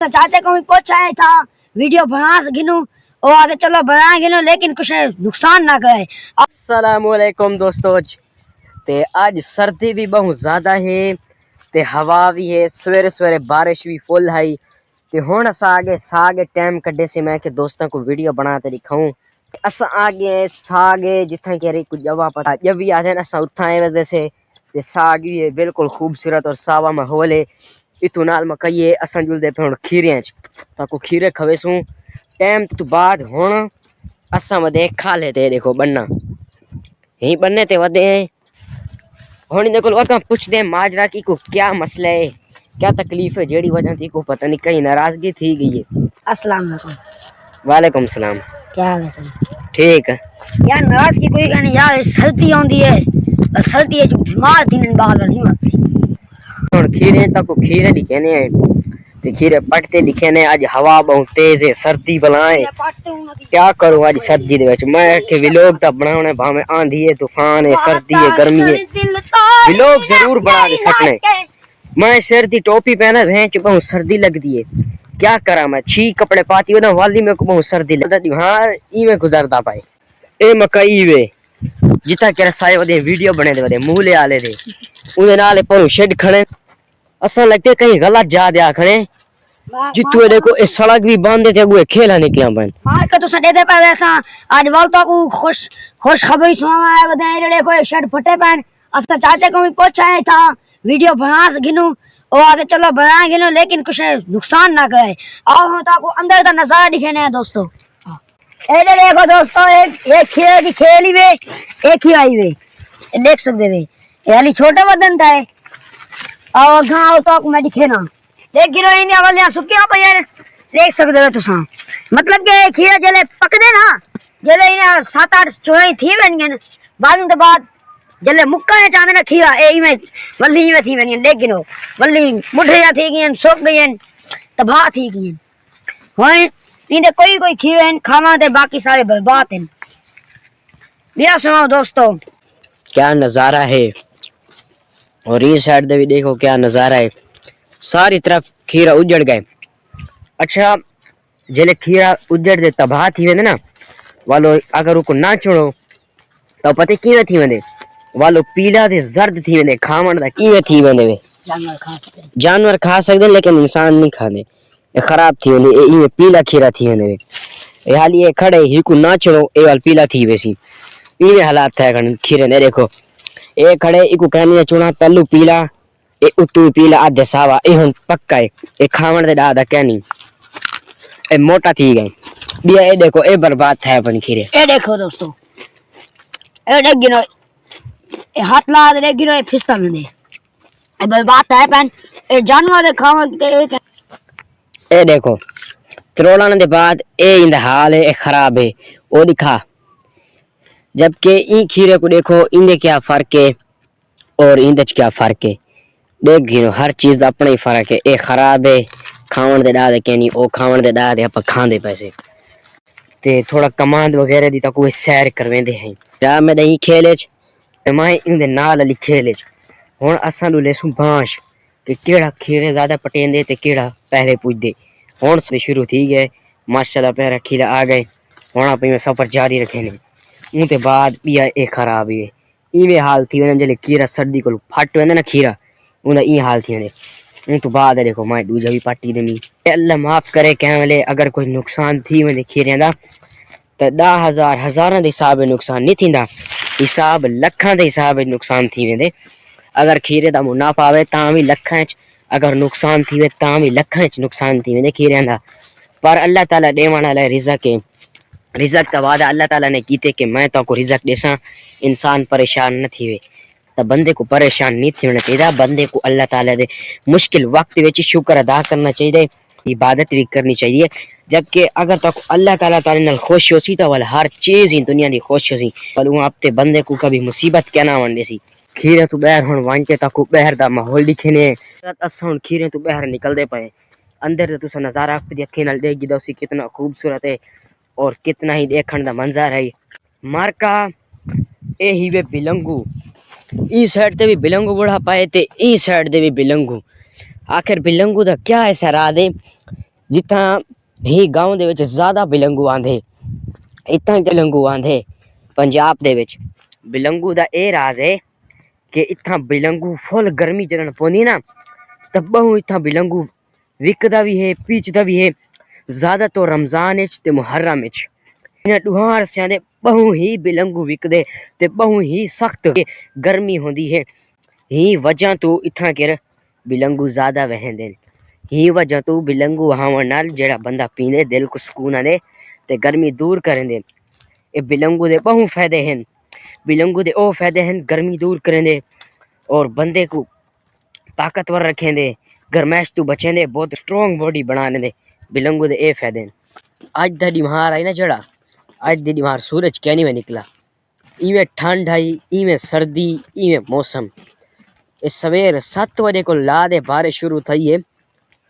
तो चाचा को भी पूछा है था वीडियो बना गिनू और आगे चलो बना गिनू लेकिन कुछ नुकसान ना करे। अस्सलामुअलैकुम दोस्तों, ते आज सर्दी भी बहुत ज़्यादा है ते हवा भी है, सवेरे सवेरे बारिश भी फुल है। ते हुण असां आगे सागे टाइम कड्ढे से मैं के दोस्तों को वीडियो बना ते दिखाऊं। असां आगे सागे जिथा के कुछ जवा पता जब भी आते ना असां उठा आए वजह से ते साग भी है बिल्कुल खूबसूरत और सावा माहौल है। इतु नाल मकई है असां जुलदे पे हुण खीरे ताको खीरे खवेसूं टाइम तो बाद हुण असां वधे खा लेते देखो बन्ना यही बनने ते वधे हुण इनके कोल अगा पुछदे हैं माजरा की को क्या मसला है, क्या तकलीफ है, जेड़ी वजह थी को पता नहीं कहीं नाराजगी थी गई है। अस्सलाम वालेकुम। वालेकुम सलाम। क्या हाल है सर? ठीक है यार नाराजगी कोई नहीं यार, सर्दी आंदी है और सर्दी है जो बीमार थी न बाल नहीं मसली। हुण खीरे तक खीरे दिखेने हैं ते खीरे पटते दिखेने। आज हवा बहुत तेज है, सर्दी बलाए क्या करूं आज सर्दी दे विच मैं के व्लॉग ता बनाने भावे आंधी है, तूफान है, सर्दी है, गर्मी है, व्लॉग जरूर बना दे सकने। मैं सिर दी टोपी पहना भैंच बहुत सर्दी लगती है, क्या करा मैं छी कपड़े पाती ना वाली में को बहुत सर्दी लगती। हाँ ई में गुजरता पाए ए मकई वे जिता के सारे वदे वीडियो बने दे वदे मूले आले दे उदे नाल पर शेड खड़े असा लगते कहीं गलत जा दिया खड़े जितू देखो ए सड़क भी बांधे थे वो खेला निकला बन। हां का तो सडे दे पावे ऐसा आज वाल तो को खुश खबरी सुनावा है वदे रे देखो शेड फटे पैन। अब तो चाचा को भी पूछा है था वीडियो बना गिनू और आगे चलो बना गिनू लेकिन कुछ नुकसान ना करे। आओ हम तो आपको अंदर का नजारा दिखाने हैं दोस्तों। ए देखो दोस्तों एक खीरे की खेली वे एक ही आई वे देख सकते वे ये वाली छोटा वदन था और गांव तो आपको मैं दिखे ना देख गिरो इन अवल यहां सुकिया पे यार देख सकते हो तुसा मतलब के खीरा जले पकदे ना जले इन 7-8 चोई थी बनियन बाद तो बाद जले मुक्का है चांदे ना खीरा ए में वल्ली में थी बनियन देख गिनो वल्ली मुठे या थी गयन सोक गयन तबाह थी गयन होय इने कोई खीरे खावा दे बाकी सारे बर्बाद हैं। बिया सुनाओ दोस्तों क्या नजारा है और ये साइड दे भी देखो क्या नजारा है, सारी तरफ खीरा उजड़ गए। अच्छा जले खीरा उजड़ दे तबाह थी वेंदे ना वालो अगर उको ना छोड़ो तो पता कीवे थी वेंदे वालो पीला दे जर्द थी वेंदे खावण दा कीवे थी वेंदे वे जानवर खा सकदे लेकिन इंसान नहीं खांदे ए खराब थी वेंदे ए में पीला खीरा थी वेंदे वे ए हाली ए खड़े ही को ना छोड़ो ए वाल पीला थी वेसी ये हालात है खन खीरे ने देखो ए खड़े इको कहनी चुना पहलू पीला ए उतू पीला आधे सावा ए हुन पक्का है ए खावण दे दादा कहनी ए मोटा थी गए बिया ए देखो ए बर्बाद था अपन खीरे ए देखो दोस्तों ए देख गिनो ए हाथ ला दे गिनो ए फिस्ता में दे ए बर्बाद है पन ए जानवर दे खाव के ए देखो त्रोड़न दे बाद ए इंद हाल है ए खराब है ओ दिखा जबकि ई खीरे को देखो इंदे क्या फर्क है और इंदे क्या फर्क है देख गिनो हर चीज अपना ही फर्क है ए खराब है खावन दे दादे कहनी ओ खावन दे दादे आप खांदे पैसे ते थोड़ा कमांड वगैरह दी तक कोई सैर करवेंदे हैं या मैं नहीं खेले मैं इंदे नाल अली खेले हुन असां नु लेसु बांश कि केड़ा खीरे ज्यादा पटेंदे ते केड़ा पहले पुजदे हुन से शुरू थी गए माशाल्लाह पहले खीरा आ गए हुन आप में सफर जारी रखेने उनते बाद बिया ए खराब है इवे हाल थी वने जले खीरा सर्दी को फट वेंदे ना खीरा उनदा ई हाल थी वने उन तो बाद देखो मां दूजा भी पाटी देमी अल्लाह माफ करे कहले अगर कोई नुकसान थी वने खीरे दा तो 10,000 हजारां दे हिसाब नुकसान नहीं थींदा हिसाब लखां दे हिसाब नुकसान थी वेंदे। अगर खीरे दा मुनाफा आवे ता भी लखां च अगर नुकसान थी वे ता भी लखां च नुकसान थी वेंदे खीरे दा पर अल्लाह ताला देवण वाला रिज़्क़ है रिज़्क़ का वादा अल्लाह ताला ने कीते कि मैं तो को रिज़्क़ देसा इंसान परेशान न थी वे तो बंदे को परेशान नहीं थी होना चाहिए बंदे को अल्लाह ताला दे मुश्किल वक्त विच शुक्र अदा करना चाहिए इबादत भी करनी चाहिए जबकि अगर तो अल्लाह ताला तारे नाल खुश होसी तो वाला हर चीज ही दुनिया दी खुश होसी पर वो आपते बंदे को कभी मुसीबत क्या ना वंदे सी खीरे तो बाहर हुन वांटे तक बाहर दा माहौल दिखने अस हुन खीरे तो बाहर निकलदे पए अंदर तुसा नजारा अपनी अखी नाल देख गिदोसी कितना खूबसूरत है और कितना ही देखने का मंजर है। मारका ए ही वे बिलंगू ई साइड ते भी बिलंगू बुढ़ा पाए ते ई साइड दे भी बिलंगू आखिर बिलंगू दा क्या ऐसा राज है ਜਿੱਥਾਂ ਹੀ گاؤں ਦੇ ਵਿੱਚ ਜ਼ਿਆਦਾ ਬਿਲੰਗੂ ਆਂਦੇ ਇੱਥਾਂ ਹੀ ਬਿਲੰਗੂ ਆਂਦੇ ਪੰਜਾਬ ਦੇ ਵਿੱਚ ਬਿਲੰਗੂ ਦਾ ਇਹ ਰਾਜ਼ ਹੈ ਕਿ ਇੱਥਾਂ ਬਿਲੰਗੂ ਫੁੱਲ ਗਰਮੀ ਚੱਲਣ ਪਉਂਦੀ ਨਾ ਤਾਂ ਬਹੁ ਇੱਥਾਂ ਬਿਲੰਗੂ ਵਿਕਦਾ ਵੀ ਹੈ ਪੀਚਦਾ ਵੀ ਹੈ ਜ਼ਿਆਦਾ ਤੋਂ ਰਮਜ਼ਾਨ ਵਿੱਚ ਤੇ ਮੁਹਰਮ ਵਿੱਚ ਇਹਨਾਂ ਦੋਹਾਂ ਅਰਸਿਆਂ ਦੇ ਬਹੁ ਹੀ ਬਿਲੰਗੂ ਵਿਕਦੇ ਤੇ ਬਹੁ ਹੀ ਸਖਤ ਗਰਮੀ ਹੁੰਦੀ ਹੈ ਹੀ ਵਜ੍ਹਾ ਤੋਂ ਇੱਥਾਂ ਕਿਰ ਬਿਲੰਗੂ ਜ਼ਿਆਦਾ ਵਹਿੰਦੇ ਨੇ ਹੀ ਵਜ੍ਹਾ ਤੋਂ ਬਿਲੰਗੂ ਹਵਾਂ ਨਾਲ ਜਿਹੜਾ ਬੰਦਾ ਪੀਂਦੇ ਦਿਲ ਕੋ ਸਕੂਨ ਆਂਦੇ ਤੇ ਗਰਮੀ ਦੂਰ ਕਰਦੇ ਇਹ ਬਿਲੰਗੂ ਦੇ ਬਹੁ ਫਾਇਦੇ ਹਨ ਬਿਲੰਗੂ ਦੇ ਉਹ ਫਾਇਦੇ ਹਨ ਗਰਮੀ ਦੂਰ ਕਰਦੇ اور بندے کو طاقتور رکھیں دے گرمائش تو بچیں دے بہت سٹرونگ باڈی بنانے دے بلنگو دے اے فائدے ہیں اج دا ڈیمہار آئی نا جڑا اج دی ڈیمہار سورج کہنی میں نکلا ایویں ٹھنڈ آئی ایویں سردی ایویں موسم اس سویر 7 بجے کو لا دے بارش شروع تھی ہے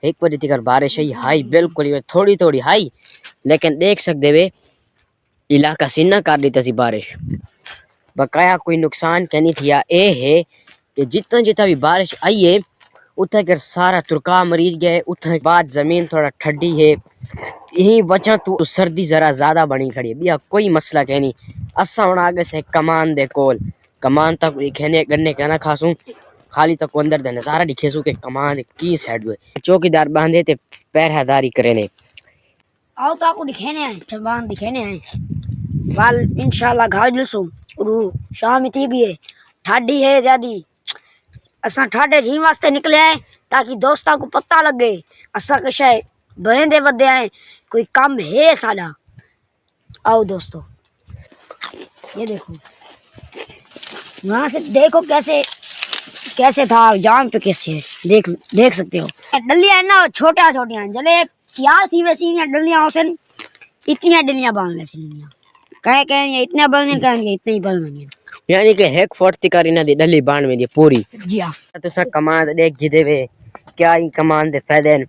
1 بجے تک بارش آئی ہائی بالکل تھوڑی تھوڑی ہائی لیکن دیکھ سکتے وے علاقہ سینہ کر دیتا سی بارش بقایا کوئی نقصان کہنی تھیا اے ہے کہ جتنا بھی بارش آئی ہے اتنا کر سارا ترکا مریض گئے اتنا بعد زمین تھوڑا ٹھڈی ہے یہی وجہ تو سردی ذرا زیادہ بنی کھڑی ہے بیا کوئی مسئلہ کہ نہیں اسا ہوں آگے سے کمان دے کول کمان تک کھینے گنے کہنا کھاسوں خالی تک اندر دے نظارہ دکھے سو کہ کمان دے کی سائڈ ہوئے چوکیدار باندھے تے پہرہداری کرے نے آؤ تو آپ کو دکھینے آئے چبان دکھینے آئے وال انشاءاللہ گھاؤ جلسوں شام تھی گئی ہے ٹھاڈی ہے زیادی اساں ٹھاڈے جی واسطے نکلے آئے تاکہ دوستاں کو پتہ لگے اساں کچھ ہے بہندے بدے آئے کوئی کام ہے ساڈا آؤ دوستو یہ دیکھو وہاں سے دیکھو کیسے تھا جام پہ کیسے ہے دیکھ سکتے ہو ڈلیاں ہیں نا چھوٹیاں چھوٹیاں جلے سیال تھی ویسی ڈلیاں ہوسن اتنی ڈلیاں بان ویسی ڈلیاں کہیں اتنا بن کہیں اتنا ہی بن یعنی کہ 1 فٹ تکار انہاں دی ڈلی بان میں دی پوری جی ہاں تساں کمان دیکھ جدے وے کیا ہی کمان دے فائدے ہیں